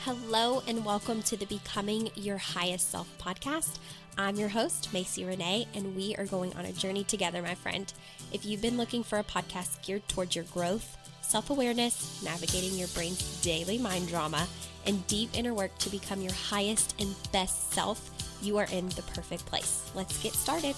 Hello and welcome to the Becoming Your Highest Self podcast. I'm your host, Macie Renae, and we are going on a journey together, my friend. If you've been looking for a podcast geared towards your growth, self-awareness, navigating your brain's daily mind drama, and deep inner work to become your highest and best self, you are in the perfect place. Let's get started.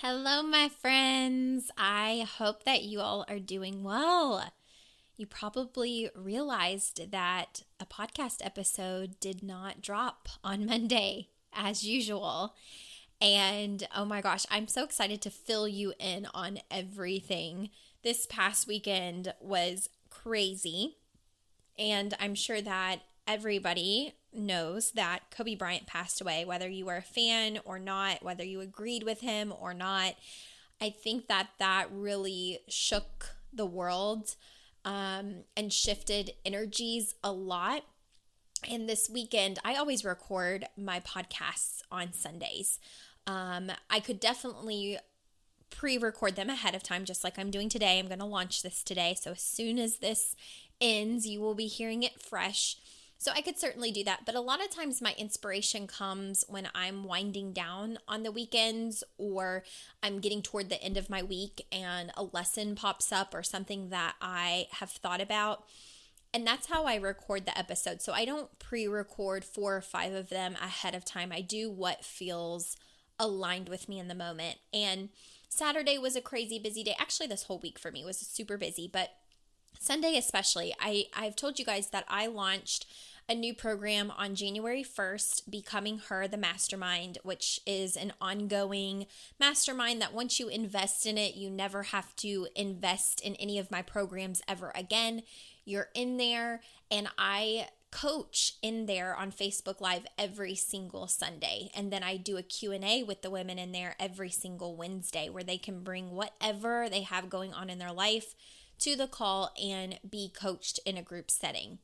Hello, my friends. I hope that you all are doing well. You probably realized that a podcast episode did not drop on Monday as usual. And oh my gosh, I'm so excited to fill you in on everything. This past weekend was crazy. And I'm sure that everybody knows that Kobe Bryant passed away, whether you were a fan or not, whether you agreed with him or not. I think that really shook the world and shifted energies a lot. And this weekend, I always record my podcasts on Sundays. I could definitely pre-record them ahead of time, just like I'm doing today. I'm going to launch this today. So as soon as this ends, you will be hearing it fresh. So I could certainly do that. But a lot of times my inspiration comes when I'm winding down on the weekends, or I'm getting toward the end of my week and a lesson pops up or something that I have thought about. And that's how I record the episode. So I don't pre-record 4 or 5 of them ahead of time. I do what feels aligned with me in the moment. And Saturday was a crazy busy day. Actually, this whole week for me was super busy, but Sunday especially. I've told you guys that I launched a new program on January 1st, Becoming Her, the Mastermind, which is an ongoing mastermind that once you invest in it, you never have to invest in any of my programs ever again. You're in there, and I coach in there on Facebook Live every single Sunday. And then I do a Q&A with the women in there every single Wednesday, where they can bring whatever they have going on in their life to the call and be coached in a group setting.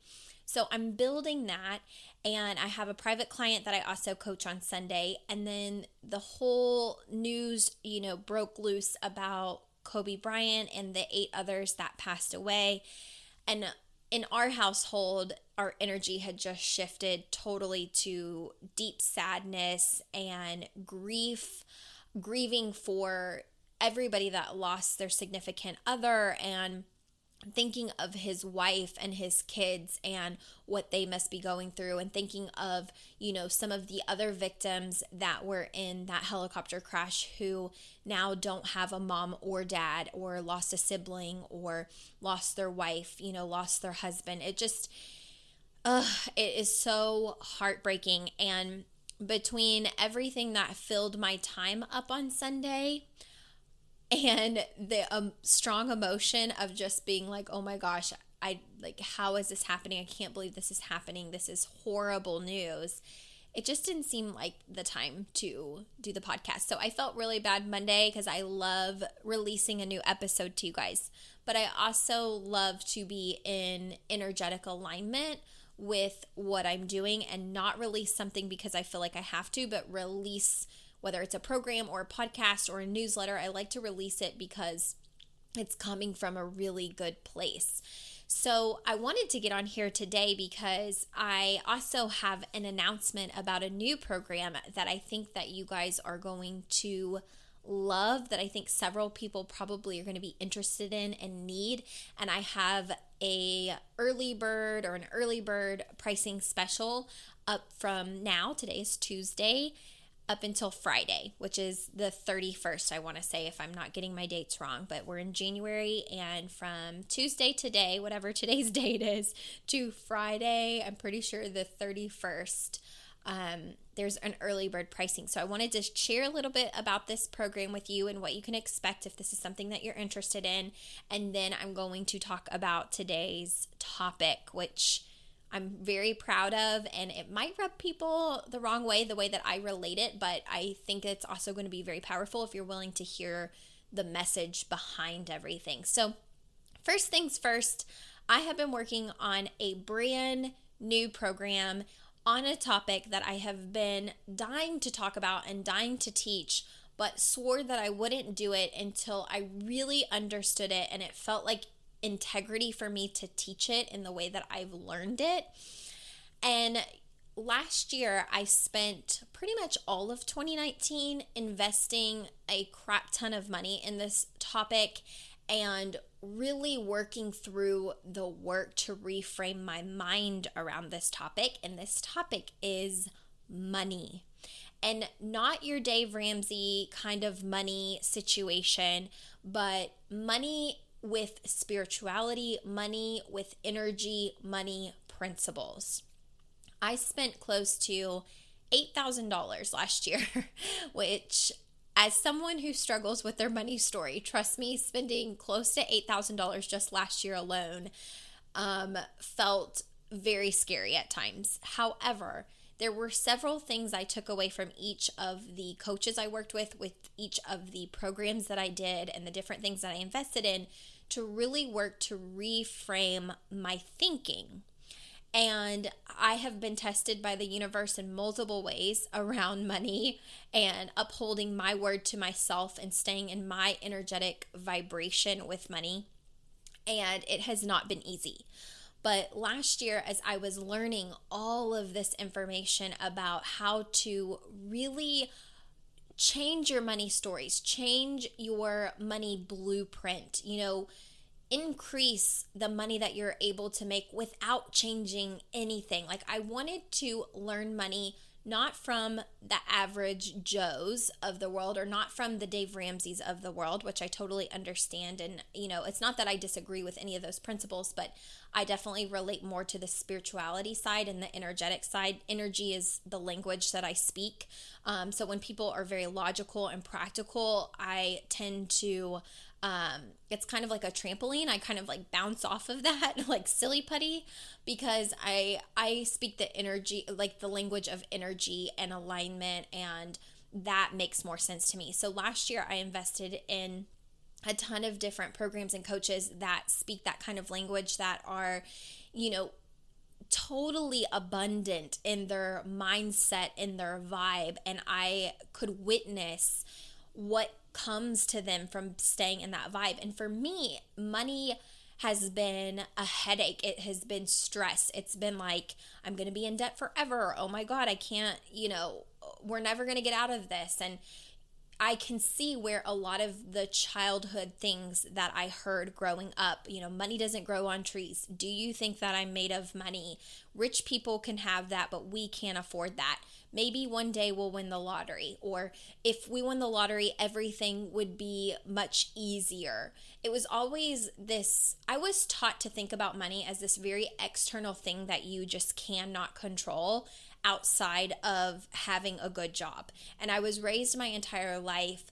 So I'm building that, and I have a private client that I also coach on Sunday. And then the whole news, broke loose about Kobe Bryant and the 8 others that passed away. And in our household, our energy had just shifted totally to deep sadness and grieving for everybody that lost their significant other, and thinking of his wife and his kids and what they must be going through, and thinking of, some of the other victims that were in that helicopter crash who now don't have a mom or dad, or lost a sibling, or lost their wife, lost their husband. It just, it is so heartbreaking. And between everything that filled my time up on Sunday and the strong emotion of just being like, oh my gosh, how is this happening? I can't believe this is happening. This is horrible news. It just didn't seem like the time to do the podcast. So I felt really bad Monday because I love releasing a new episode to you guys. But I also love to be in energetic alignment with what I'm doing and not release something because I feel like I have to, but release, whether it's a program or a podcast or a newsletter, I like to release it because it's coming from a really good place. So I wanted to get on here today because I also have an announcement about a new program that I think that you guys are going to love, that I think several people probably are going to be interested in and need. And I have an early bird pricing special up from now. Today is Tuesday, up until Friday, which is the 31st, I want to say, if I'm not getting my dates wrong. But we're in January, and from Tuesday today, whatever today's date is, to Friday, I'm pretty sure the 31st, there's an early bird pricing. So I wanted to share a little bit about this program with you and what you can expect if this is something that you're interested in. And then I'm going to talk about today's topic, which I'm very proud of, and it might rub people the wrong way, the way that I relate it, but I think it's also going to be very powerful if you're willing to hear the message behind everything. So first things first, I have been working on a brand new program on a topic that I have been dying to talk about and dying to teach, but swore that I wouldn't do it until I really understood it and it felt like integrity for me to teach it in the way that I've learned it. And last year, I spent pretty much all of 2019 investing a crap ton of money in this topic and really working through the work to reframe my mind around this topic. And this topic is money. And not your Dave Ramsey kind of money situation, but money with spirituality, money with energy, money principles. I spent close to $8,000 last year, which, as someone who struggles with their money story, trust me, spending close to $8,000 just last year alone felt very scary at times. However, there were several things I took away from each of the coaches I worked with each of the programs that I did, and the different things that I invested in to really work to reframe my thinking. And I have been tested by the universe in multiple ways around money and upholding my word to myself and staying in my energetic vibration with money. And it has not been easy. But last year, as I was learning all of this information about how to really change your money stories, change your money blueprint, increase the money that you're able to make without changing anything. Like, I wanted to learn money not from the average Joes of the world or not from the Dave Ramseys of the world, which I totally understand. And, it's not that I disagree with any of those principles, but I definitely relate more to the spirituality side and the energetic side. Energy is the language that I speak. So when people are very logical and practical, I tend to it's kind of like a trampoline. I kind of like bounce off of that, like silly putty, because I speak the energy, like the language of energy and alignment, and that makes more sense to me. So last year I invested in a ton of different programs and coaches that speak that kind of language, that are, totally abundant in their mindset, in their vibe, and I could witness what comes to them from staying in that vibe. And for me, money has been a headache. It has been stress. It's been like, I'm going to be in debt forever. Oh my God, I can't, we're never going to get out of this. And I can see where a lot of the childhood things that I heard growing up, money doesn't grow on trees. Do you think that I'm made of money? Rich people can have that, but we can't afford that. Maybe one day we'll win the lottery, or if we won the lottery, everything would be much easier. It was always this, I was taught to think about money as this very external thing that you just cannot control outside of having a good job. And I was raised my entire life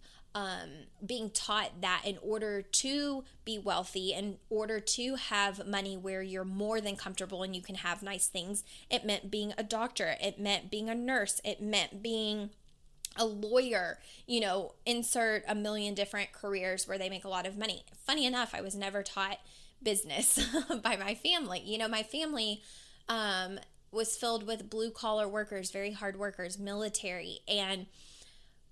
being taught that in order to be wealthy, in order to have money where you're more than comfortable and you can have nice things, it meant being a doctor, it meant being a nurse, it meant being a lawyer, insert a million different careers where they make a lot of money. Funny enough, I was never taught business by my family. My family was filled with blue collar workers, very hard workers, military. And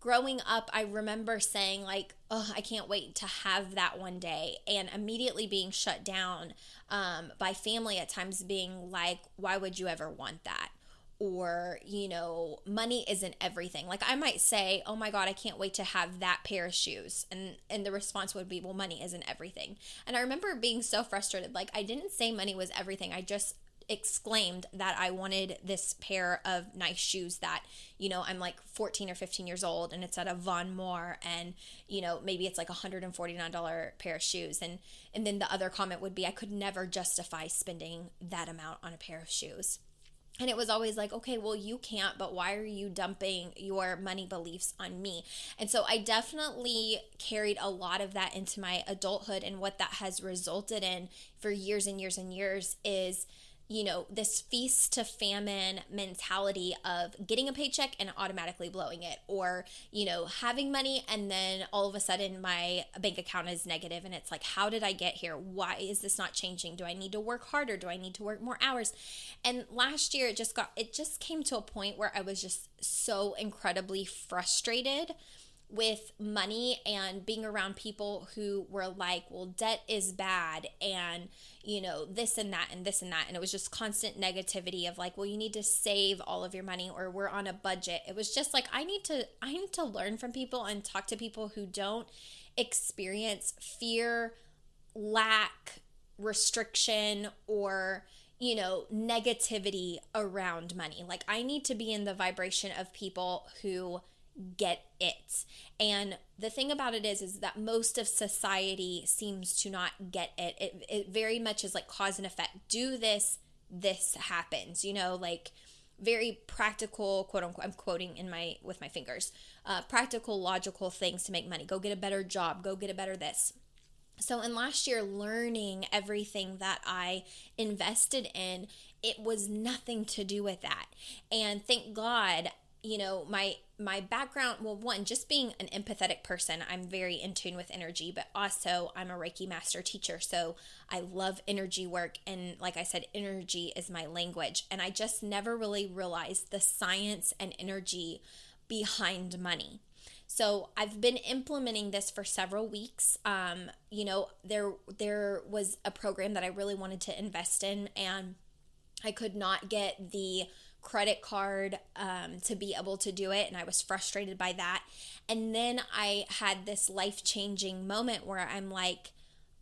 growing up, I remember saying like, oh, I can't wait to have that one day, and immediately being shut down by family at times, being like, why would you ever want that? Or, money isn't everything. Like, I might say, oh my God, I can't wait to have that pair of shoes. And the response would be, well, money isn't everything. And I remember being so frustrated. Like, I didn't say money was everything. I just exclaimed that I wanted this pair of nice shoes that, I'm like 14 or 15 years old and it's at a Von Moore, and, maybe it's like $149 pair of shoes. And then the other comment would be, I could never justify spending that amount on a pair of shoes. And it was always like, okay, well, you can't, but why are you dumping your money beliefs on me? And so I definitely carried a lot of that into my adulthood, and what that has resulted in for years and years and years is this feast to famine mentality of getting a paycheck and automatically blowing it, or, having money and then all of a sudden my bank account is negative and it's like, how did I get here? Why is this not changing? Do I need to work harder? Do I need to work more hours? And last year it just came to a point where I was just so incredibly frustrated with money and being around people who were like, well, debt is bad, and this and that and this and that, and it was just constant negativity of like, well, you need to save all of your money, or we're on a budget. It was just like, I need to learn from people and talk to people who don't experience fear, lack, restriction, or negativity around money. Like, I need to be in the vibration of people who get it. And the thing about it is that most of society seems to not get it. It very much is like cause and effect. Do this happens, like very practical, quote unquote, I'm quoting with my fingers, practical, logical things to make money. Go get a better job, go get a better this. So in last year, learning everything that I invested in, it was nothing to do with that. And thank God, my background, well, one, just being an empathetic person, I'm very in tune with energy, but also I'm a Reiki master teacher. So I love energy work. And like I said, energy is my language. And I just never really realized the science and energy behind money. So I've been implementing this for several weeks. There was a program that I really wanted to invest in, and I could not get the credit card to be able to do it, and I was frustrated by that. And then I had this life-changing moment where I'm like,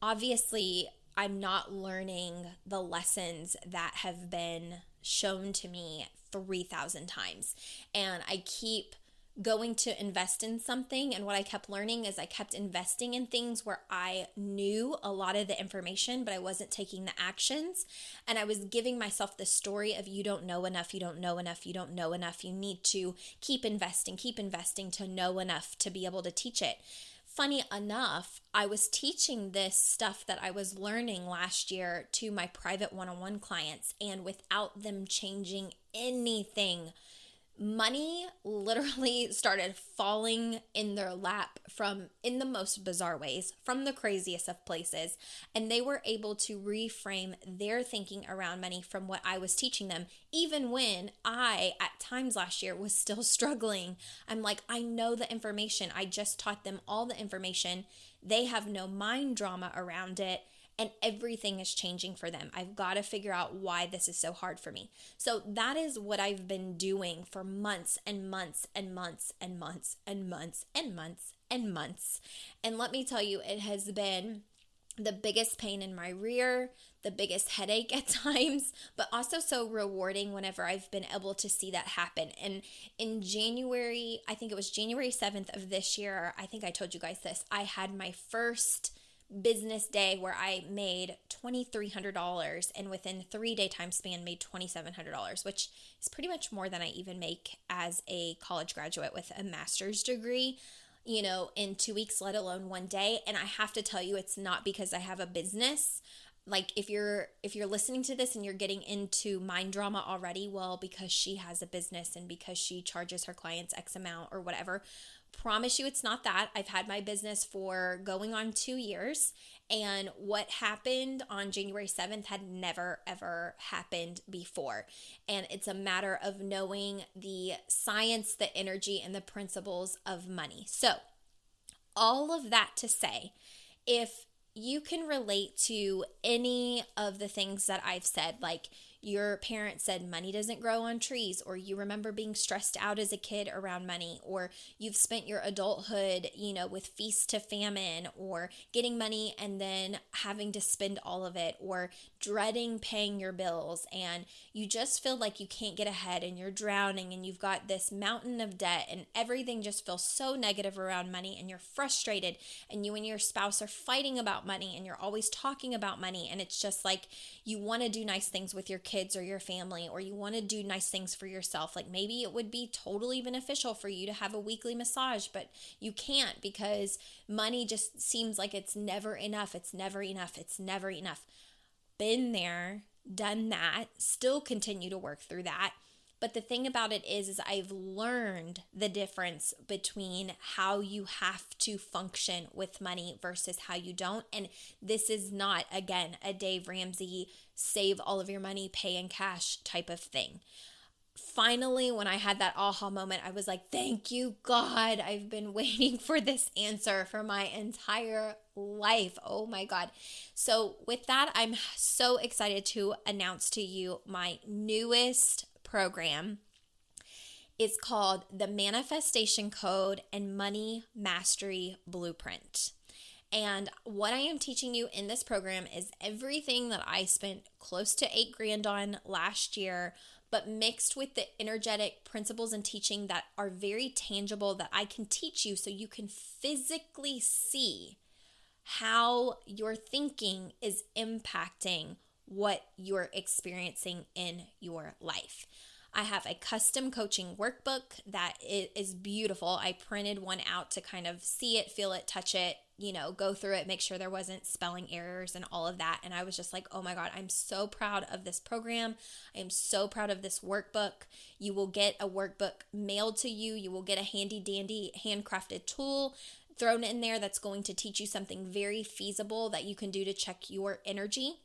obviously I'm not learning the lessons that have been shown to me 3,000 times, and I keep going to invest in something. And what I kept learning is I kept investing in things where I knew a lot of the information, but I wasn't taking the actions. And I was giving myself the story of, you don't know enough, you don't know enough, you don't know enough. You need to keep investing to know enough to be able to teach it. Funny enough, I was teaching this stuff that I was learning last year to my private one-on-one clients, and without them changing anything, money literally started falling in their lap in the most bizarre ways, from the craziest of places. And they were able to reframe their thinking around money from what I was teaching them, even when I, at times last year, was still struggling. I'm like, I know the information. I just taught them all the information. They have no mind drama around it. And everything is changing for them. I've got to figure out why this is so hard for me. So that is what I've been doing for months and months and months and months and months and months and months. And let me tell you, it has been the biggest pain in my rear, the biggest headache at times, but also so rewarding whenever I've been able to see that happen. And in January, I think it was January 7th of this year, I think I told you guys this, I had my first business day where I made $2,300, and within 3-day time span made $2,700, which is pretty much more than I even make as a college graduate with a master's degree, in 2 weeks, let alone one day. And I have to tell you, it's not because I have a business. Like, if you're listening to this and you're getting into mind drama already, well, because she has a business and because she charges her clients X amount or whatever, promise you it's not that. I've had my business for going on 2 years, and what happened on January 7th had never, ever happened before. And it's a matter of knowing the science, the energy, and the principles of money. So all of that to say, if you can relate to any of the things that I've said, like your parents said money doesn't grow on trees, or you remember being stressed out as a kid around money, or you've spent your adulthood, with feast to famine, or getting money and then having to spend all of it, or dreading paying your bills, and you just feel like you can't get ahead and you're drowning and you've got this mountain of debt and everything just feels so negative around money, and you're frustrated, and you and your spouse are fighting about money, and you're always talking about money, and it's just like you want to do nice things with your kids or your family, or you want to do nice things for yourself. Like, maybe it would be totally beneficial for you to have a weekly massage, but you can't because money just seems like it's never enough. It's never enough. It's never enough. Been there, done that, still continue to work through that. But the thing about it is I've learned the difference between how you have to function with money versus how you don't. And this is not, again, a Dave Ramsey, save all of your money, pay in cash type of thing. Finally, when I had that aha moment, I was like, thank you, God. I've been waiting for this answer for my entire life. Oh my God. So with that, I'm so excited to announce to you my newest program. It's called the Manifestation Code and Money Mastery Blueprint. And what I am teaching you in this program is everything that I spent close to $8,000 on last year, but mixed with the energetic principles and teaching that are very tangible that I can teach you so you can physically see how your thinking is impacting what you're experiencing in your life. I have a custom coaching workbook that is beautiful. I printed one out to kind of see it, feel it, touch it, go through it, make sure there wasn't spelling errors and all of that. And I was just like, oh my God, I'm so proud of this program. I am so proud of this workbook. You will get a workbook mailed to you. You will get a handy dandy handcrafted tool thrown in there that's going to teach you something very feasible that you can do to check your energy.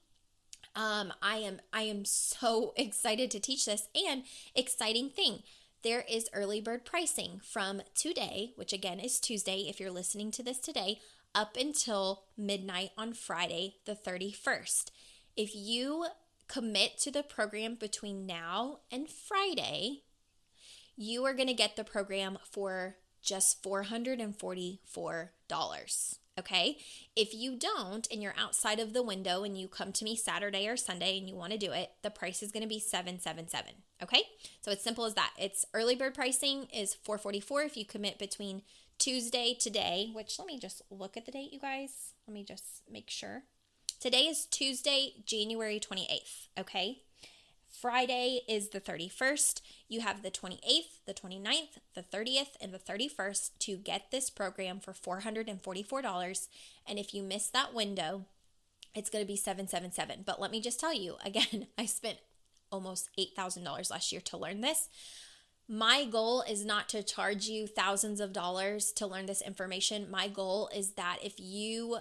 I am so excited to teach this, and exciting thing, there is early bird pricing from today, which again is Tuesday if you're listening to this today, up until midnight on Friday the 31st. If you commit to the program between now and Friday, you are going to get the program for just $444. Okay, if you don't and you're outside of the window and you come to me Saturday or Sunday and you want to do it, the price is going to be $777. Okay, so it's simple as that. It's early bird pricing is $444 if you commit between Tuesday today, which let me just look at the date, you guys. Let me just make sure. Today is Tuesday, January 28th. Okay. Friday is the 31st. You have the 28th, the 29th, the 30th, and the 31st to get this program for $444. And if you miss that window, it's going to be $777. But let me just tell you, again, I spent almost $8,000 last year to learn this. My goal is not to charge you thousands of dollars to learn this information. My goal is that if you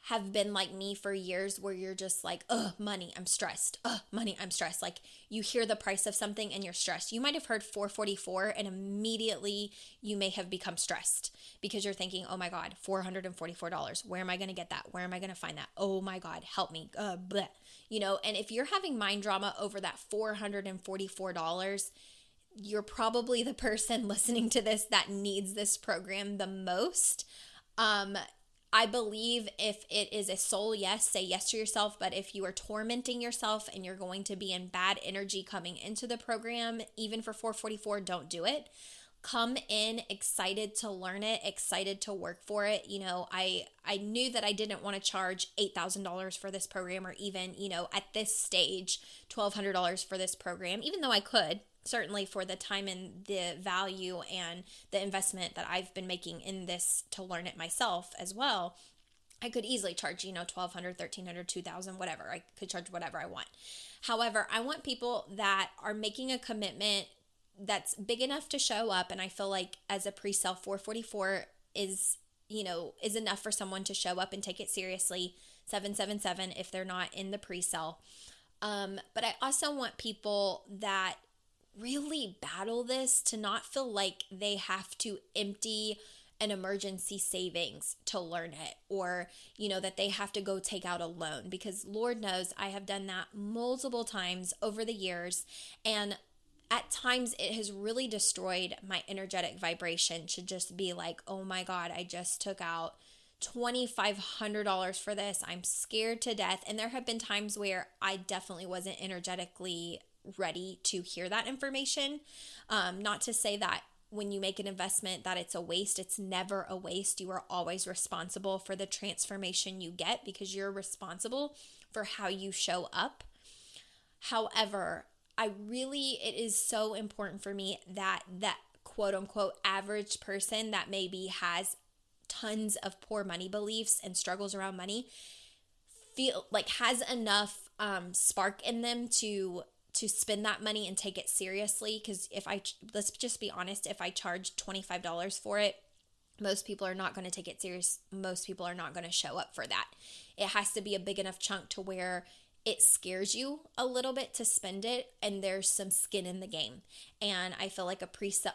have been like me for years where you're just like, money, I'm stressed. Money, I'm stressed. Like you hear the price of something and you're stressed. You might have heard $444 and immediately you may have become stressed because you're thinking, oh my God, $444. Where am I going to get that? Where am I going to find that? Oh my God, help me. Bleh. And if you're having mind drama over that $444, you're probably the person listening to this that needs this program the most. I believe if it is a soul yes, say yes to yourself. But if you are tormenting yourself and you're going to be in bad energy coming into the program, even for $444, don't do it. Come in excited to learn it, excited to work for it. I knew that I didn't want to charge $8,000 for this program or even, at this stage, $1,200 for this program, even though I could. Certainly for the time and the value and the investment that I've been making in this to learn it myself as well, I could easily charge, $1,200, $1,300, $2,000, whatever. I could charge whatever I want. However, I want people that are making a commitment that's big enough to show up. And I feel like as a pre-sale, $444 is enough for someone to show up and take it seriously. $777 if they're not in the pre-sale. But I also want people that really battle this to not feel like they have to empty an emergency savings to learn it, or that they have to go take out a loan, because Lord knows I have done that multiple times over the years, and at times it has really destroyed my energetic vibration to just be like, oh my God, I just took out $2,500 for this. I'm scared to death. And there have been times where I definitely wasn't energetically ready to hear that information. Not to say that when you make an investment that it's a waste. It's never a waste. You are always responsible for the transformation you get because you're responsible for how you show up. However, it is so important for me that quote unquote average person that maybe has tons of poor money beliefs and struggles around money has enough spark in them to spend that money and take it seriously. Because let's just be honest, if I charge $25 for it, most people are not going to take it serious. Most people are not going to show up for that. It has to be a big enough chunk to where it scares you a little bit to spend it, and there's some skin in the game. And I feel like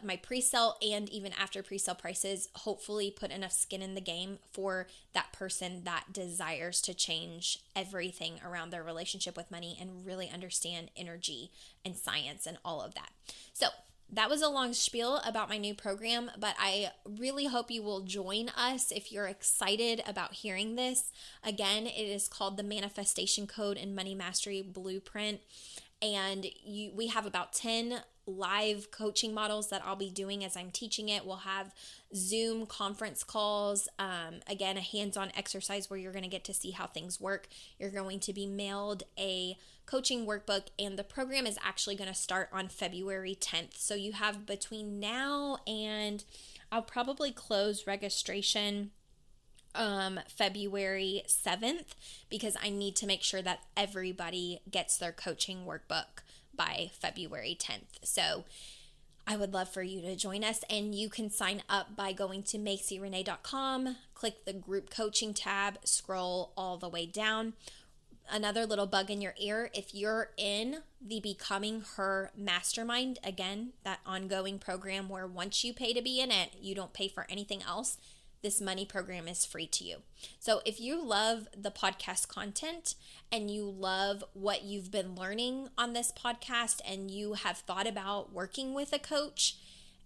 my pre-sale and even after pre-sale prices hopefully put enough skin in the game for that person that desires to change everything around their relationship with money and really understand energy and science and all of that. So that was a long spiel about my new program, but I really hope you will join us if you're excited about hearing this. Again, it is called the Manifestation Code and Money Mastery Blueprint, and we have about 10 live coaching models that I'll be doing as I'm teaching it. We'll have Zoom conference calls, again, a hands-on exercise where you're going to get to see how things work. You're going to be mailed a coaching workbook, and the program is actually going to start on February 10th. So you have between now and I'll probably close registration February 7th, because I need to make sure that everybody gets their coaching workbook by February 10th. So I would love for you to join us, and you can sign up by going to MacieRenae.com, click the group coaching tab, scroll all the way down. Another little bug in your ear, if you're in the Becoming Her Mastermind, again, that ongoing program where once you pay to be in it, you don't pay for anything else, this money program is free to you. So if you love the podcast content and you love what you've been learning on this podcast, and you have thought about working with a coach,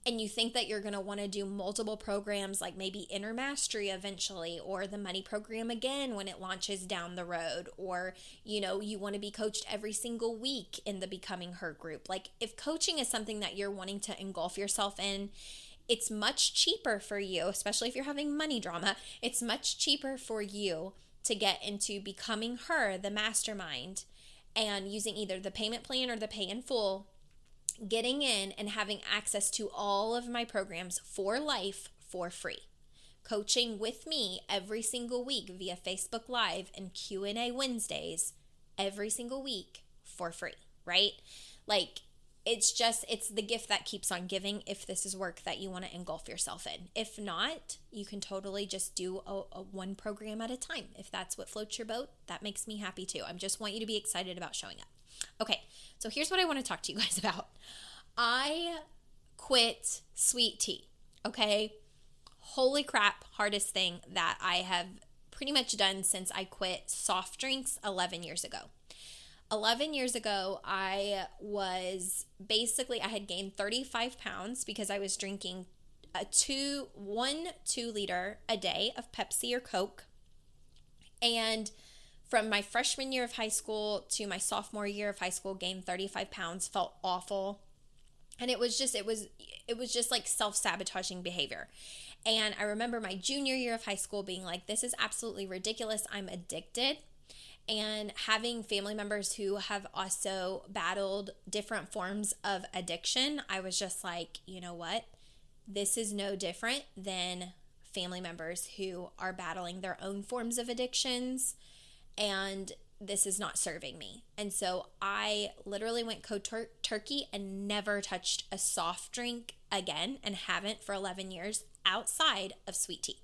and you think that you're going to want to do multiple programs, like maybe Inner Mastery eventually, or the money program again when it launches down the road, or you want to be coached every single week in the Becoming Her group. Like, if coaching is something that you're wanting to engulf yourself in, it's much cheaper for you, especially if you're having money drama. It's much cheaper for you to get into Becoming Her, the mastermind, and using either the payment plan or the pay in full, getting in and having access to all of my programs for life for free. Coaching with me every single week via Facebook Live and Q&A Wednesdays every single week for free, right? Like, it's the gift that keeps on giving if this is work that you want to engulf yourself in. If not, you can totally just do a one program at a time. If that's what floats your boat, that makes me happy too. I just want you to be excited about showing up. Okay, so here's what I want to talk to you guys about. I quit sweet tea, okay? Holy crap, hardest thing that I have pretty much done since I quit soft drinks 11 years ago. 11 years ago, I had gained 35 pounds because I was drinking 2-liter a day of Pepsi or Coke. And from my freshman year of high school to my sophomore year of high school, gained 35 pounds, felt awful. And it was just like self-sabotaging behavior. And I remember my junior year of high school being like, this is absolutely ridiculous. I'm addicted. And having family members who have also battled different forms of addiction, I was just like, you know what? This is no different than family members who are battling their own forms of addictions, and this is not serving me. And so I literally went cold turkey and never touched a soft drink again, and haven't for 11 years outside of sweet tea.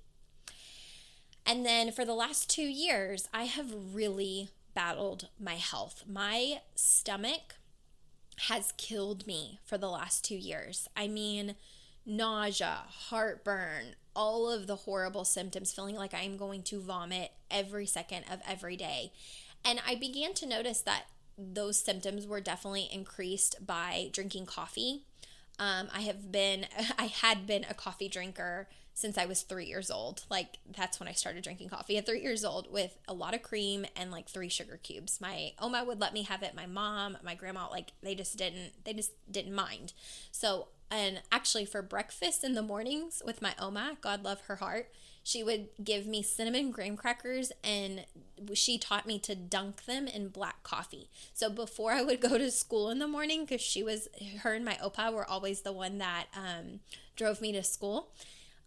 And then for the last 2 years, I have really battled my health. My stomach has killed me for the last 2 years. I mean, nausea, heartburn, all of the horrible symptoms, feeling like I'm going to vomit every second of every day. And I began to notice that those symptoms were definitely increased by drinking coffee. I had been a coffee drinker since I was 3 years old. Like, that's when I started drinking coffee at 3 years old, with a lot of cream and like 3 sugar cubes. My Oma would let me have it. My mom, my grandma, like they just didn't mind. So, and actually for breakfast in the mornings with my Oma, God love her heart, she would give me cinnamon graham crackers, and she taught me to dunk them in black coffee. So before I would go to school in the morning, because her and my Opa were always the one that drove me to school,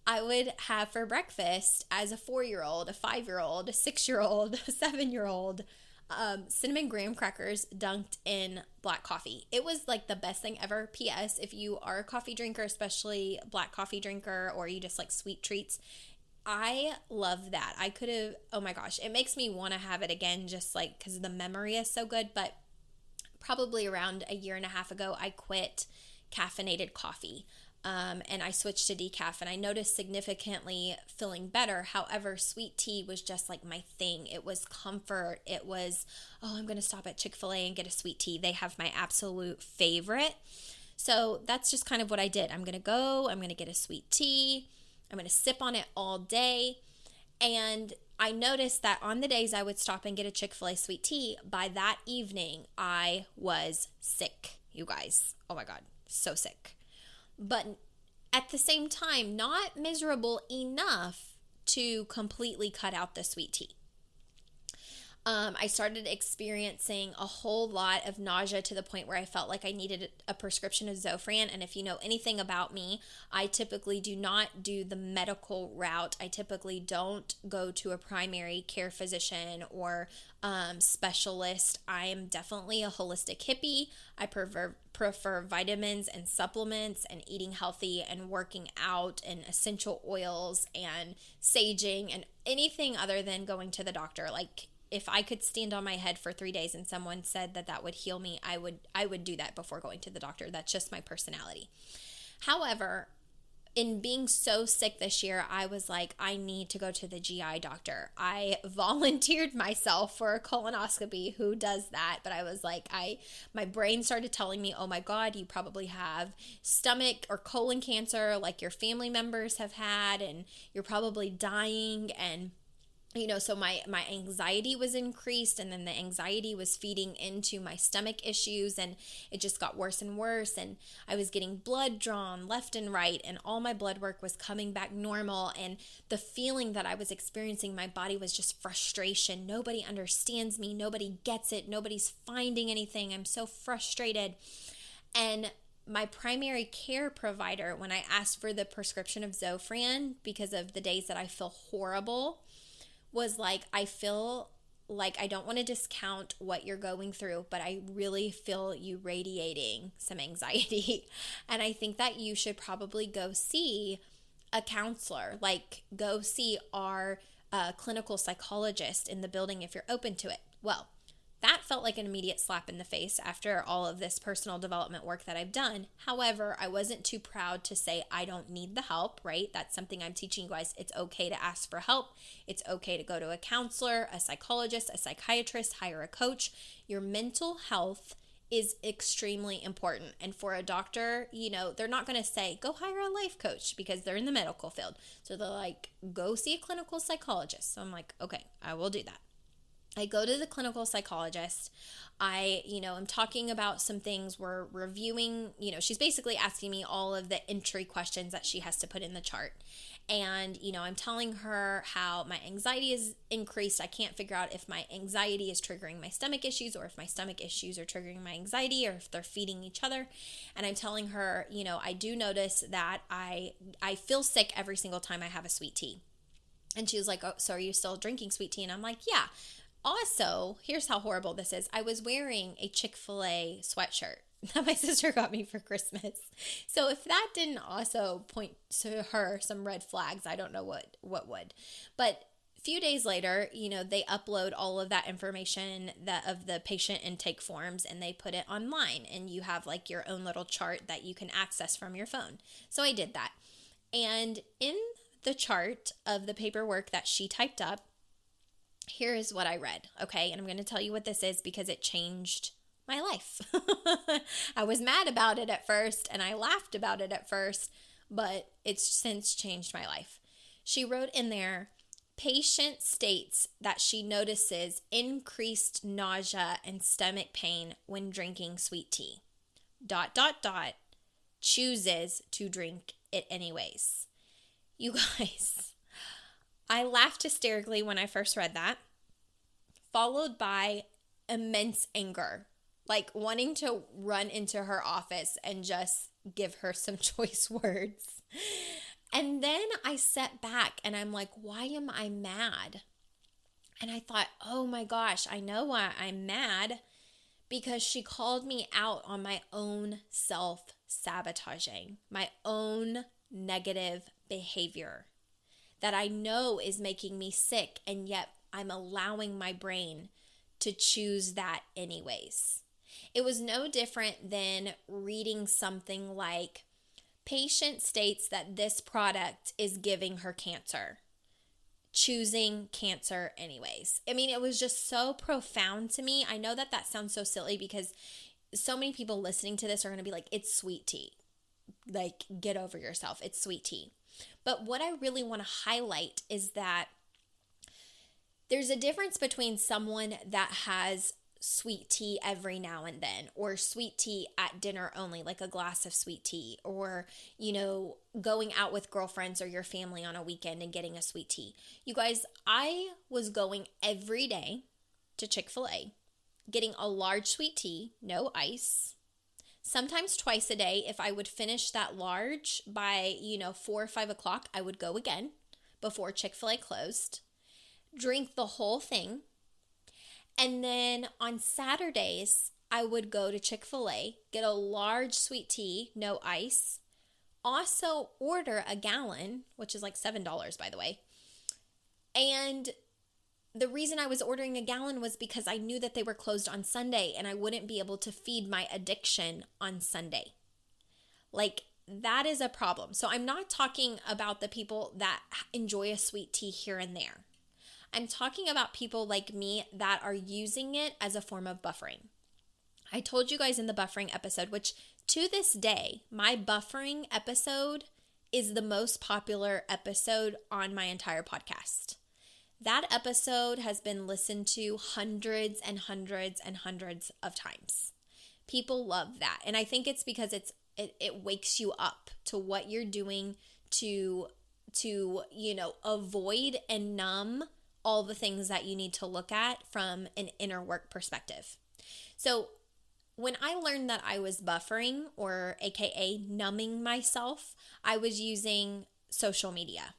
I would have for breakfast, as a 4-year-old, a 5-year-old, a 6-year-old, a 7-year-old, cinnamon graham crackers dunked in black coffee. It was like the best thing ever. P.S. If you are a coffee drinker, especially black coffee drinker, or you just like sweet treats, I love that. I could have, oh my gosh, it makes me want to have it again just like because the memory is so good. But probably around a year and a half ago, I quit caffeinated coffee. And I switched to decaf, and I noticed significantly feeling better. However, sweet tea was just like my thing. It was comfort. It was, oh, I'm going to stop at Chick-fil-A and get a sweet tea. They have my absolute favorite. So that's just kind of what I did. I'm going to get a sweet tea. I'm going to sip on it all day. And I noticed that on the days I would stop and get a Chick-fil-A sweet tea, by that evening, I was sick, you guys. Oh my God, so sick. But at the same time, not miserable enough to completely cut out the sweet tea. I started experiencing a whole lot of nausea to the point where I felt like I needed a prescription of Zofran. And if you know anything about me, I typically do not do the medical route. I typically don't go to a primary care physician or specialist. I am definitely a holistic hippie. I prefer vitamins and supplements and eating healthy and working out and essential oils and saging and anything other than going to the doctor. Like, if I could stand on my head for 3 days and someone said that would heal me, I would do that before going to the doctor. That's just my personality. However, in being so sick this year, I was like, I need to go to the GI doctor. I volunteered myself for a colonoscopy. Who does that? But I was like, my brain started telling me, oh my God, you probably have stomach or colon cancer like your family members have had, and you're probably dying. And so my anxiety was increased, and then the anxiety was feeding into my stomach issues, and it just got worse and worse. And I was getting blood drawn left and right, and all my blood work was coming back normal. And the feeling that I was experiencing, my body was just frustration. Nobody understands me. Nobody gets it. Nobody's finding anything. I'm so frustrated. And my primary care provider, when I asked for the prescription of Zofran because of the days that I feel horrible, was like, I feel like I don't want to discount what you're going through, but I really feel you radiating some anxiety. And I think that you should probably go see a counselor, like go see our clinical psychologist in the building if you're open to it. Well, that felt like an immediate slap in the face after all of this personal development work that I've done. However, I wasn't too proud to say I don't need the help, right? That's something I'm teaching you guys. It's okay to ask for help. It's okay to go to a counselor, a psychologist, a psychiatrist, hire a coach. Your mental health is extremely important. And for a doctor, they're not going to say, go hire a life coach because they're in the medical field. So they're like, go see a clinical psychologist. So I'm like, okay, I will do that. I go to the clinical psychologist. I'm talking about some things. We're reviewing, she's basically asking me all of the entry questions that she has to put in the chart. And, I'm telling her how my anxiety is increased. I can't figure out if my anxiety is triggering my stomach issues or if my stomach issues are triggering my anxiety or if they're feeding each other. And I'm telling her, I do notice that I feel sick every single time I have a sweet tea. And she was like, oh, so are you still drinking sweet tea? And I'm like, yeah. Also, here's how horrible this is. I was wearing a Chick-fil-A sweatshirt that my sister got me for Christmas. So if that didn't also point to her some red flags, I don't know what would. But a few days later, they upload all of that information of the patient intake forms, and they put it online, and you have like your own little chart that you can access from your phone. So I did that. And in the chart of the paperwork that she typed up, here is what I read, okay? And I'm going to tell you what this is because it changed my life. I was mad about it at first, and I laughed about it at first, but it's since changed my life. She wrote in there, patient states that she notices increased nausea and stomach pain when drinking sweet tea. ... chooses to drink it anyways. You guys, I laughed hysterically when I first read that, followed by immense anger, like wanting to run into her office and just give her some choice words. And then I sat back and I'm like, why am I mad? And I thought, oh my gosh, I know why I'm mad, because she called me out on my own self-sabotaging, my own negative behavior that I know is making me sick, and yet I'm allowing my brain to choose that anyways. It was no different than reading something like, patient states that this product is giving her cancer, choosing cancer anyways. I mean, it was just so profound to me. I know that that sounds so silly because so many people listening to this are going to be like, it's sweet tea. Like, get over yourself. It's sweet tea. But what I really want to highlight is that there's a difference between someone that has sweet tea every now and then, or sweet tea at dinner only, like a glass of sweet tea, or, going out with girlfriends or your family on a weekend and getting a sweet tea. You guys, I was going every day to Chick-fil-A, getting a large sweet tea, no ice, sometimes twice a day. If I would finish that large by, 4 or 5 o'clock, I would go again before Chick-fil-A closed, drink the whole thing. And then on Saturdays, I would go to Chick-fil-A, get a large sweet tea, no ice, also order a gallon, which is like $7, by the way. And the reason I was ordering a gallon was because I knew that they were closed on Sunday and I wouldn't be able to feed my addiction on Sunday. Like, that is a problem. So I'm not talking about the people that enjoy a sweet tea here and there. I'm talking about people like me that are using it as a form of buffering. I told you guys in the buffering episode, which to this day, my buffering episode is the most popular episode on my entire podcast. That episode has been listened to hundreds and hundreds and hundreds of times. People love that. And I think it's because it wakes you up to what you're doing to avoid and numb all the things that you need to look at from an inner work perspective. So when I learned that I was buffering, or AKA numbing myself, I was using social media.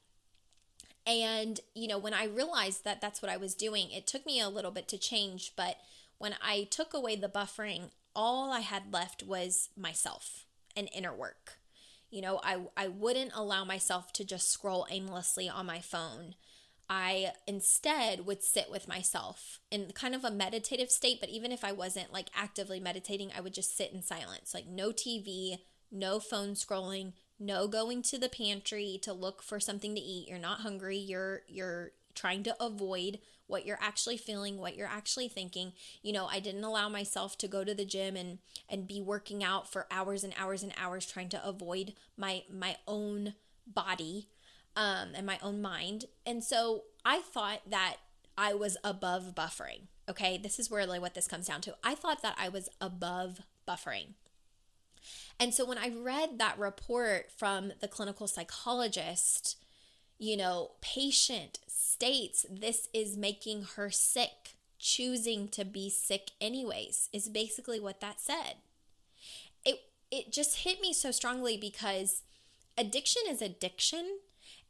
And, when I realized that that's what I was doing, it took me a little bit to change. But when I took away the buffering, all I had left was myself and inner work. I wouldn't allow myself to just scroll aimlessly on my phone. I instead would sit with myself in kind of a meditative state, but even if I wasn't like actively meditating, I would just sit in silence, like no TV, no phone scrolling, no going to the pantry to look for something to eat. You're not hungry. You're trying to avoid what you're actually feeling, what you're actually thinking. I didn't allow myself to go to the gym and be working out for hours and hours and hours trying to avoid my own body. And my own mind. And so I thought that I was above buffering. Okay, this is really what this comes down to. I thought that I was above buffering. And so when I read that report from the clinical psychologist, patient states this is making her sick, choosing to be sick anyways, is basically what that said. It just hit me so strongly because addiction is addiction.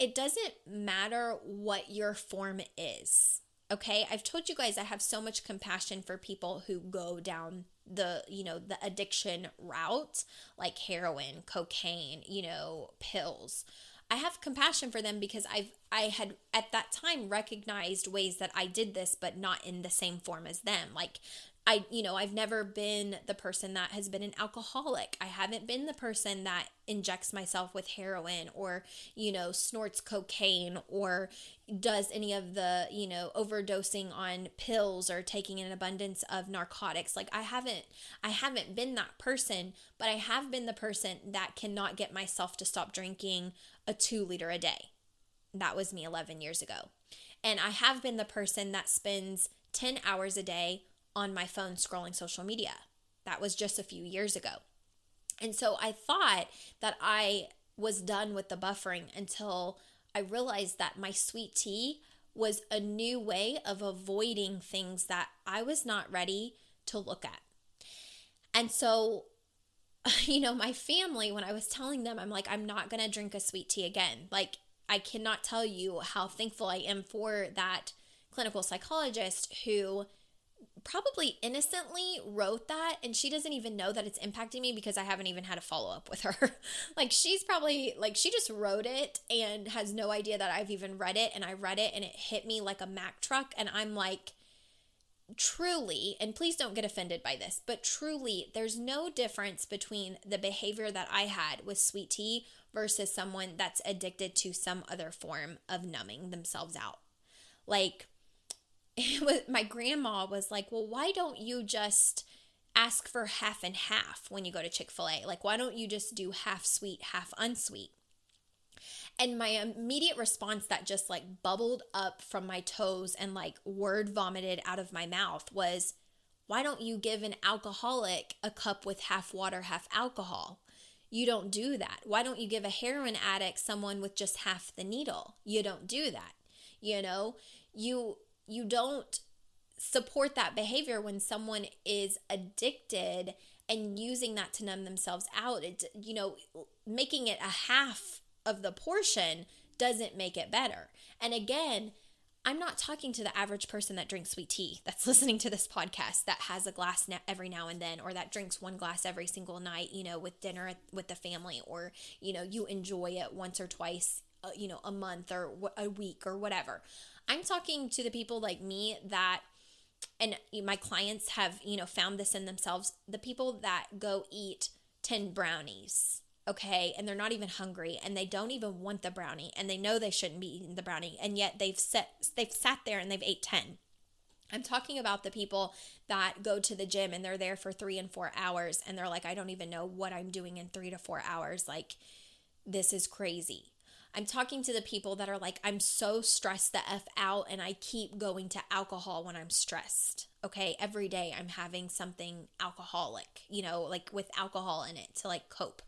It doesn't matter what your form is, okay? I've told you guys I have so much compassion for people who go down the addiction route, like heroin, cocaine, pills. I have compassion for them because I had at that time recognized ways that I did this, but not in the same form as them. Like, I've never been the person that has been an alcoholic. I haven't been the person that injects myself with heroin or, snorts cocaine or does any of the, overdosing on pills or taking an abundance of narcotics. Like, I haven't been that person, but I have been the person that cannot get myself to stop drinking a 2-liter a day. That was me 11 years ago. And I have been the person that spends 10 hours a day on my phone scrolling social media. That was just a few years ago. And so I thought that I was done with the buffering until I realized that my sweet tea was a new way of avoiding things that I was not ready to look at. And so, my family, when I was telling them, I'm like, I'm not going to drink a sweet tea again. Like, I cannot tell you how thankful I am for that clinical psychologist who probably innocently wrote that, and she doesn't even know that it's impacting me because I haven't even had a follow-up with her. Like, she's probably like, she just wrote it and has no idea that I've even read it, and I read it and it hit me like a Mack truck, and I'm like, truly, and please don't get offended by this, but truly, there's no difference between the behavior that I had with sweet tea versus someone that's addicted to some other form of numbing themselves out. Like, my grandma was like, well, why don't you just ask for half and half when you go to Chick-fil-A? Like, why don't you just do half sweet, half unsweet? And my immediate response that just like bubbled up from my toes and like word vomited out of my mouth was, why don't you give an alcoholic a cup with half water, half alcohol? You don't do that. Why don't you give a heroin addict someone with just half the needle? You don't do that. You know, you don't support that behavior when someone is addicted and using that to numb themselves out. It, you know, making it a half of the portion doesn't make it better. And again, I'm not talking to the average person that drinks sweet tea that's listening to this podcast, that has a glass every now and then, or that drinks one glass every single night, you know, with dinner with the family, or, you know, you enjoy it once or twice, you know, a month or a week or whatever. I'm talking to the people like me that, and my clients have, you know, found this in themselves, the people that go eat 10 brownies, okay, and they're not even hungry, and they don't even want the brownie, and they know they shouldn't be eating the brownie, and yet they've sat there and they've ate 10. I'm talking about the people that go to the gym and they're there for 3 and 4 hours, and they're like, I don't even know what I'm doing in 3 to 4 hours. Like, this is crazy. I'm talking to the people that are like, I'm so stressed the F out and I keep going to alcohol when I'm stressed. Okay, every day I'm having something alcoholic, you know, like with alcohol in it to like cope.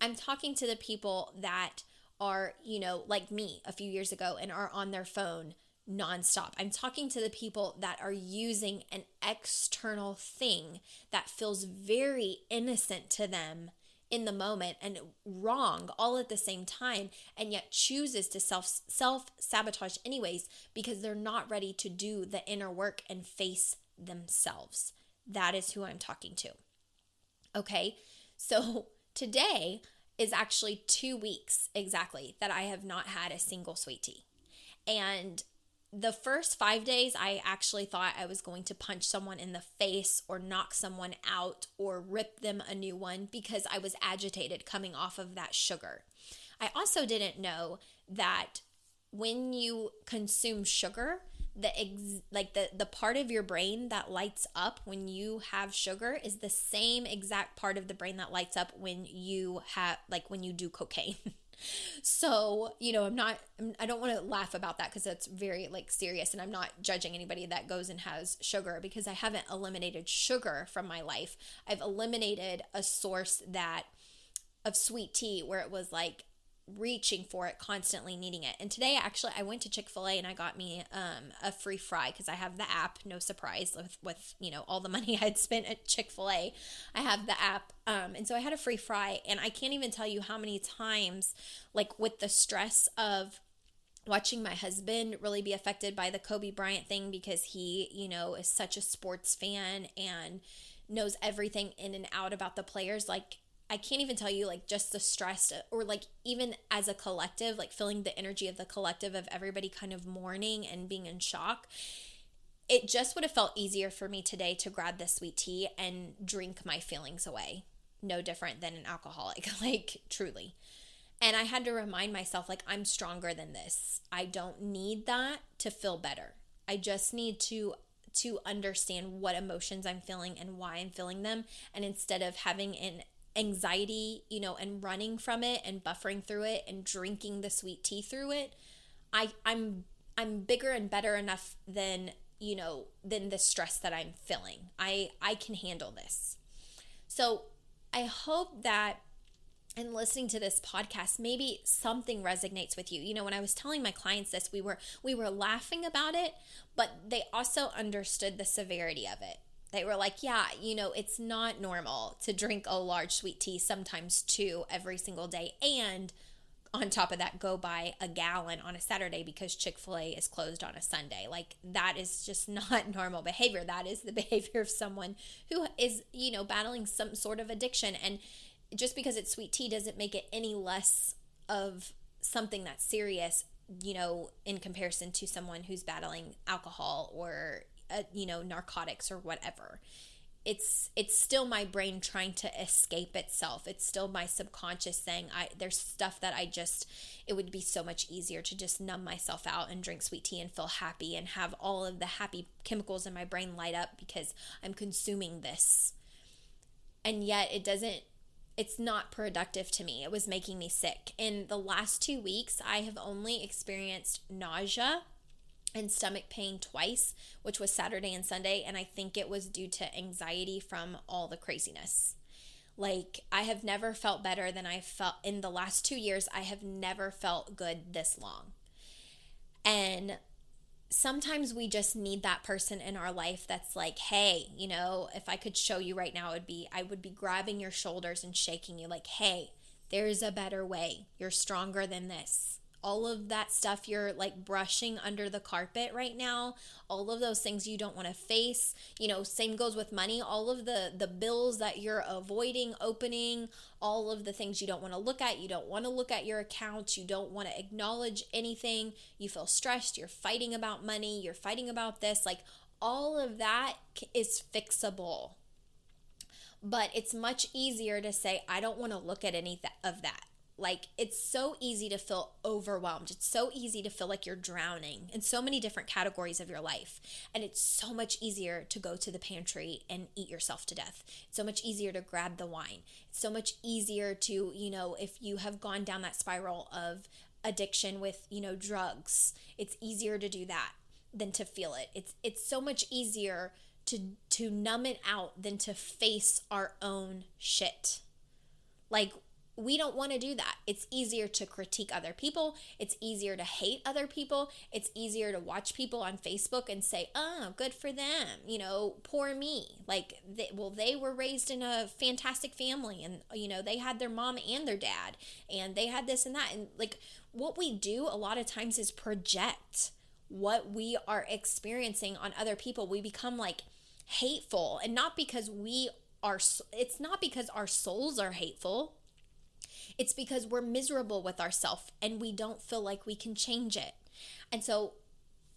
I'm talking to the people that are, you know, like me a few years ago and are on their phone nonstop. I'm talking to the people that are using an external thing that feels very innocent to them in the moment and wrong all at the same time, and yet chooses to self-sabotage anyways because they're not ready to do the inner work and face themselves. That is who I'm talking to. Okay, so today is actually 2 weeks exactly that I have not had a single sweet tea. And the first 5 days, I actually thought I was going to punch someone in the face or knock someone out or rip them a new one because I was agitated coming off of that sugar. I also didn't know that when you consume sugar, the part of your brain that lights up when you have sugar is the same exact part of the brain that lights up when you do cocaine. So, you know, I don't want to laugh about that because that's very like serious, and I'm not judging anybody that goes and has sugar because I haven't eliminated sugar from my life. I've eliminated a source of sweet tea where it was like reaching for it, constantly needing it. And today, actually, I went to Chick-fil-A and I got me a free fry because I have the app. No surprise with you know all the money I'd spent at Chick-fil-A, I have the app, and so I had a free fry. And I can't even tell you how many times, like with the stress of watching my husband really be affected by the Kobe Bryant thing because he, you know, is such a sports fan and knows everything in and out about the players. Like, I can't even tell you, like, just the stress, or like even as a collective, like feeling the energy of the collective of everybody kind of mourning and being in shock. It just would have felt easier for me today to grab this sweet tea and drink my feelings away. No different than an alcoholic, like truly. And I had to remind myself, like, I'm stronger than this. I don't need that to feel better. I just need to understand what emotions I'm feeling and why I'm feeling them. And instead of having an anxiety, you know, and running from it and buffering through it and drinking the sweet tea through it, I'm bigger and better enough than the stress that I'm feeling. I can handle this. So I hope that in listening to this podcast, maybe something resonates with you. You know, when I was telling my clients this, we were laughing about it, but they also understood the severity of it. They were like, yeah, you know, it's not normal to drink a large sweet tea, sometimes 2 every single day. And on top of that, go buy a gallon on a Saturday because Chick-fil-A is closed on a Sunday. Like, that is just not normal behavior. That is the behavior of someone who is, battling some sort of addiction. And just because it's sweet tea doesn't make it any less of something that's serious, in comparison to someone who's battling alcohol or, narcotics or whatever. It's still my brain trying to escape itself. It's still my subconscious saying, there's stuff that it would be so much easier to just numb myself out and drink sweet tea and feel happy and have all of the happy chemicals in my brain light up because I'm consuming this. And yet it's not productive to me. It was making me sick. In the last 2 weeks, I have only experienced nausea and stomach pain twice, which was Saturday and Sunday, and I think it was due to anxiety from all the craziness. Like, I have never felt better than I felt in the last 2 years. I have never felt good this long. And sometimes we just need that person in our life that's like, hey, if I could show you right now, I would be grabbing your shoulders and shaking you like, hey, there's a better way. You're stronger than this. All of that stuff you're like brushing under the carpet right now, all of those things you don't want to face, same goes with money, all of the bills that you're avoiding opening, all of the things you don't want to look at, you don't want to look at your accounts, you don't want to acknowledge anything, you feel stressed, you're fighting about money, you're fighting about this, like all of that is fixable. But it's much easier to say, I don't want to look at any of that. Like, it's so easy to feel overwhelmed. It's so easy to feel like you're drowning in so many different categories of your life. And it's so much easier to go to the pantry and eat yourself to death. It's so much easier to grab the wine. It's so much easier to, if you have gone down that spiral of addiction with, drugs, it's easier to do that than to feel it. It's so much easier to numb it out than to face our own shit. Like, we don't want to do that. It's easier to critique other people. It's easier to hate other people. It's easier to watch people on Facebook and say, oh, good for them. Poor me. Like, they were raised in a fantastic family and, they had their mom and their dad and they had this and that. And like, what we do a lot of times is project what we are experiencing on other people. We become like hateful, and not because it's not because our souls are hateful. It's because we're miserable with ourselves and we don't feel like we can change it. And so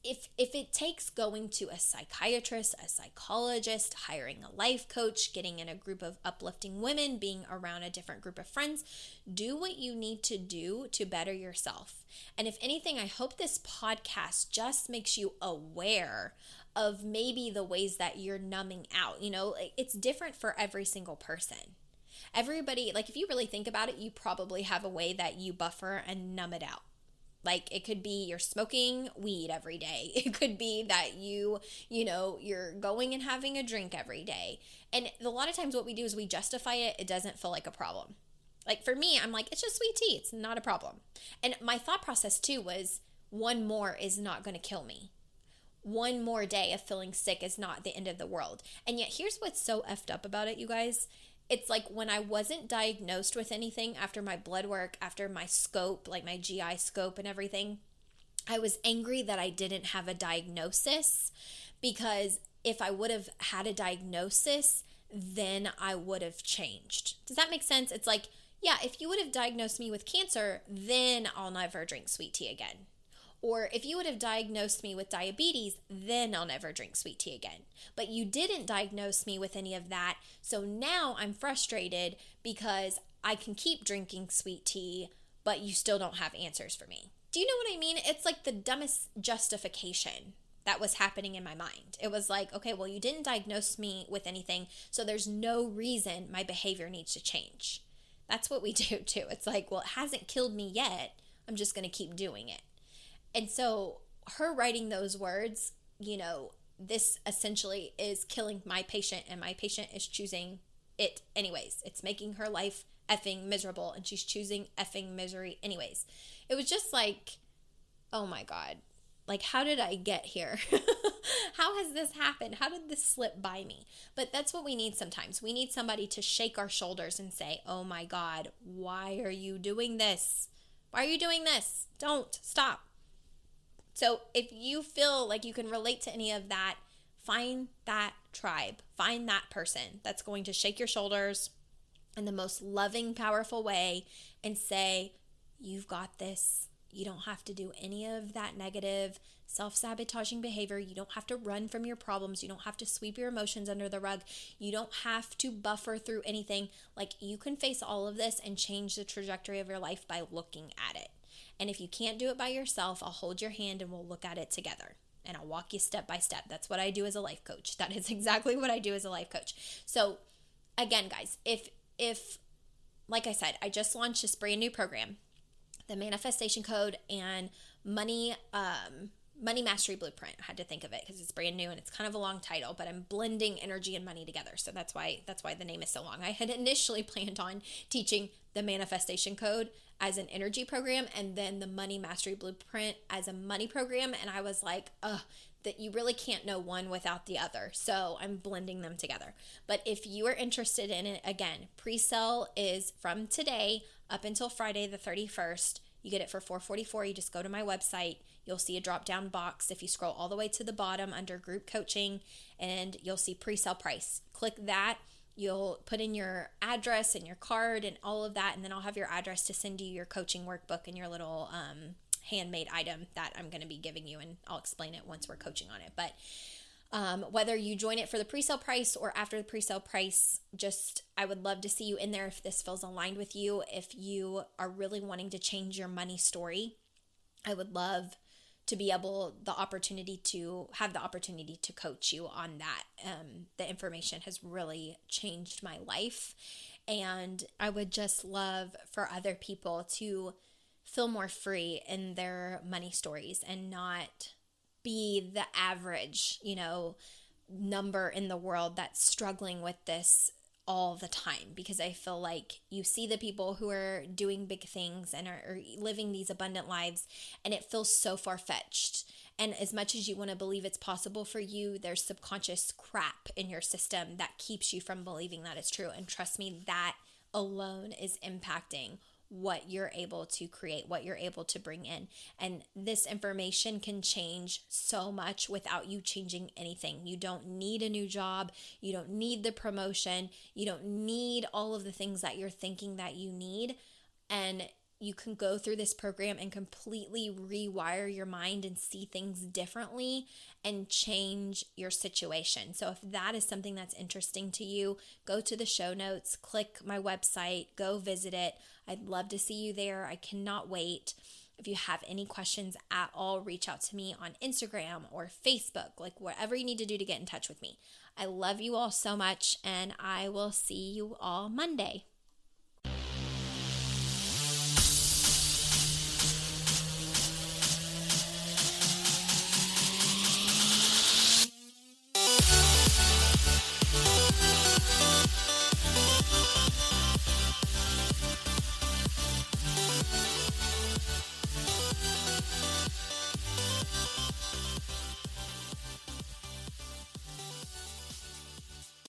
if it takes going to a psychiatrist, a psychologist, hiring a life coach, getting in a group of uplifting women, being around a different group of friends, do what you need to do to better yourself. And if anything, I hope this podcast just makes you aware of maybe the ways that you're numbing out. It's different for every single person. Everybody, like, if you really think about it, you probably have a way that you buffer and numb it out. Like, it could be you're smoking weed every day. It could be that you're going and having a drink every day. And a lot of times what we do is we justify it. It doesn't feel like a problem. Like, for me, I'm like, it's just sweet tea. It's not a problem. And my thought process too was, one more is not going to kill me. One more day of feeling sick is not the end of the world. And yet here's what's so effed up about it, you guys. It's like when I wasn't diagnosed with anything after my blood work, after my scope, like my GI scope and everything, I was angry that I didn't have a diagnosis, because if I would have had a diagnosis, then I would have changed. Does that make sense? It's like, yeah, if you would have diagnosed me with cancer, then I'll never drink sweet tea again. Or if you would have diagnosed me with diabetes, then I'll never drink sweet tea again. But you didn't diagnose me with any of that. So now I'm frustrated because I can keep drinking sweet tea, but you still don't have answers for me. Do you know what I mean? It's like the dumbest justification that was happening in my mind. It was like, okay, well, you didn't diagnose me with anything, so there's no reason my behavior needs to change. That's what we do too. It's like, well, it hasn't killed me yet. I'm just going to keep doing it. And so her writing those words, this essentially is killing my patient, and my patient is choosing it anyways. It's making her life effing miserable, and she's choosing effing misery anyways. It was just like, oh my God, like, how did I get here? How has this happened? How did this slip by me? But that's what we need sometimes. We need somebody to shake our shoulders and say, oh my God, why are you doing this? Why are you doing this? Don't. Stop. So if you feel like you can relate to any of that, find that tribe. Find that person that's going to shake your shoulders in the most loving, powerful way and say, you've got this. You don't have to do any of that negative, self-sabotaging behavior. You don't have to run from your problems. You don't have to sweep your emotions under the rug. You don't have to buffer through anything. Like, you can face all of this and change the trajectory of your life by looking at it. And if you can't do it by yourself, I'll hold your hand and we'll look at it together. And I'll walk you step by step. That's what I do as a life coach. That is exactly what I do as a life coach. So again, guys, if like I said, I just launched this brand new program, the Manifestation Code and Money Mastery Blueprint. I had to think of it because it's brand new and it's kind of a long title, but I'm blending energy and money together. So that's why the name is so long. I had initially planned on teaching the Manifestation Code as an energy program and then the Money Mastery Blueprint as a money program. And I was like, that you really can't know one without the other. So I'm blending them together. But if you are interested in it, again, pre-sale is from today up until Friday the 31st. You get it for $444. You just go to my website. You'll see a drop-down box. If you scroll all the way to the bottom under group coaching, and you'll see pre-sale price. Click that. You'll put in your address and your card and all of that, and then I'll have your address to send you your coaching workbook and your little handmade item that I'm going to be giving you, and I'll explain it once we're coaching on it. But whether you join it for the pre-sale price or after the pre-sale price, I would love to see you in there if this feels aligned with you. If you are really wanting to change your money story, I would love to be able have the opportunity to coach you on that. The information has really changed my life, and I would just love for other people to feel more free in their money stories and not be the average, number in the world that's struggling with this all the time. Because I feel like you see the people who are doing big things and are living these abundant lives, and it feels so far-fetched. And as much as you want to believe it's possible for you, there's subconscious crap in your system that keeps you from believing that it's true. And trust me, that alone is impacting what you're able to create, what you're able to bring in. And this information can change so much without you changing anything. You don't need a new job. You don't need the promotion. You don't need all of the things that you're thinking that you need. And you can go through this program and completely rewire your mind and see things differently and change your situation. So if that is something that's interesting to you, go to the show notes, click my website, go visit it. I'd love to see you there. I cannot wait. If you have any questions at all, reach out to me on Instagram or Facebook, like whatever you need to do to get in touch with me. I love you all so much, and I will see you all Monday.